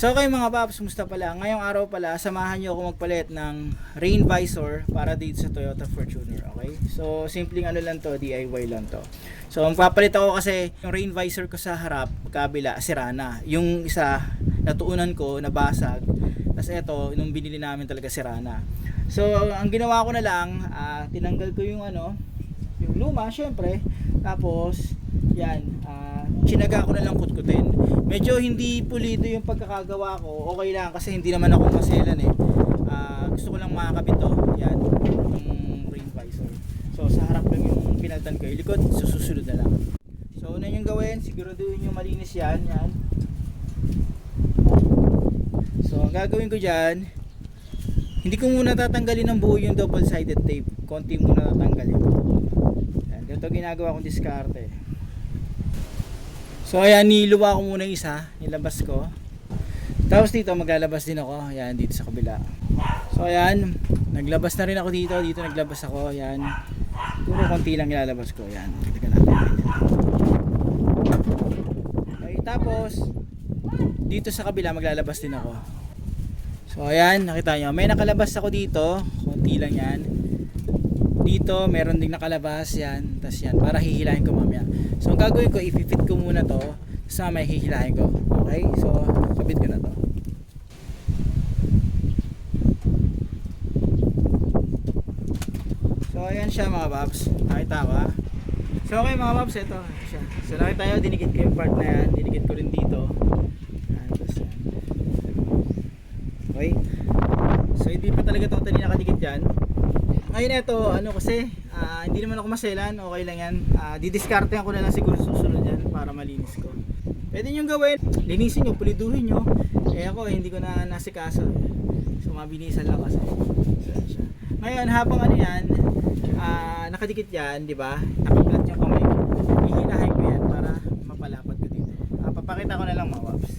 So okay mga paps, musta pala? Ngayong araw pala, samahan nyo ako magpalit ng rain visor para dito sa Toyota Fortuner, okay? So simpleng ano lang to, DIY lang to. So magpapalit ako kasi yung rain visor ko sa harap, kabila, sira na. Yung isa, natuunan ko, nabasag. Tapos eto, nung binili namin talaga sira na. So ang ginawa ko na lang, tinanggal ko yung ano, yung luma syempre. Tapos yan, chinaga ko na lang kutkutin. Medyo hindi pulido yung pagkakagawa ko. Okay lang kasi hindi naman ako maselan eh. Gusto ko lang makakabit to. Yan, yung rain visor. So sa harap lang yung pinaltan ko. Yung likod, susunod na lang. So una yung gawin, siguraduhin yung malinis yan. Yan. So ang gagawin ko dyan, hindi ko muna tatanggalin ng buo yung double sided tape. Konti muna tatanggalin. Yan, ganito ginagawa kong diskarte. So ayan, niluwa ko muna yung isa, nilabas ko. Tapos dito maglalabas din ako, ayan dito sa kabila. So ayan, naglabas na rin ako dito, dito naglabas ako, ayan. Puro konti lang ilalabas ko, ayan. Dagdagan natin. Okay, tapos dito sa kabila maglalabas din ako. So ayan, nakita nyo, may nakalabas ako dito, konti lang yan. Dito meron ding nakalabas yan, tas yan para hihilahin ko mamaya. So ang gagawin ko, ipipit ko muna to sa may hihilahin ko. Okay, so kabit ko na to. So ayan siya mga paps, nakita ko ha. So okay mga paps, ito siya. So nakita nyo, dinikit ko yung part na yan, dinikit ko rin dito. Ayan, tas yan. Okay, so hindi pa talaga totally nakadikit yan. Ngayon ito, ano kasi, hindi naman ako maselan, okay lang yan. Didiskartehan ko na lang siguro susunod yan para malinis ko. Pwede nyo gawin, linisin nyo, puliduhin nyo. Eh ako, hindi ko na nasikaso. So mabilisan lang kasi. So, ngayon, habang ano yan, nakadikit yan, di ba? Nakaplat yung kamay ko. Hihilahin ko yan para mapalapat ko dito. Papakita ko na lang mga paps.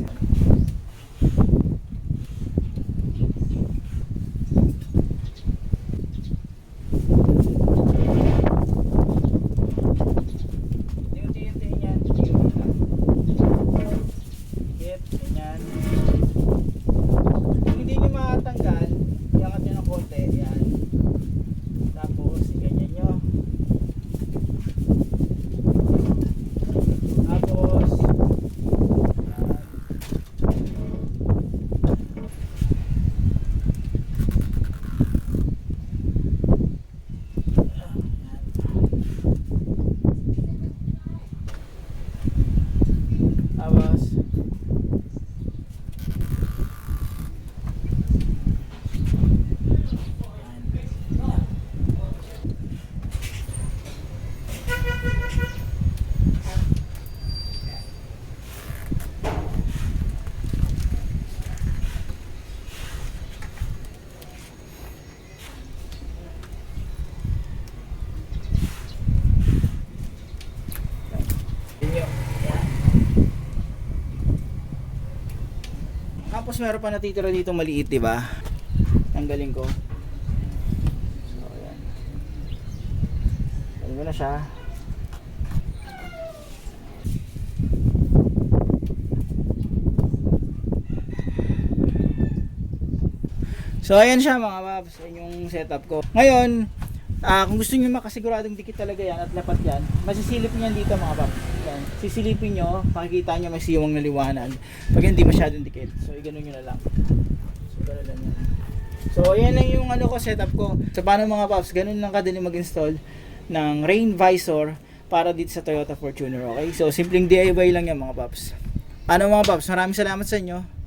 Tapos meron pa natitira dito maliit, di ba? Tanggalin ko. So ayan. Tanggalin ko na siya. So ayan siya mga paps, ayan yung setup ko. Ngayon, kung gusto niyo makasiguradong dikit talaga yan at lapat yan, masisilip niyan dito mga paps. Yan. Sisilipin nyo, makikita nyo may siwang na liwanag pag hindi masyadong dikit. So i-ganon nyo na lang. So gano'n lang yan. So ayan lang yung ano ko, setup ko. So paano mga paps, ganun lang kadali mag-install ng rain visor para dito sa Toyota Fortuner. Okay, so simpleng DIY lang yan mga paps. Ano mga paps, maraming salamat sa inyo.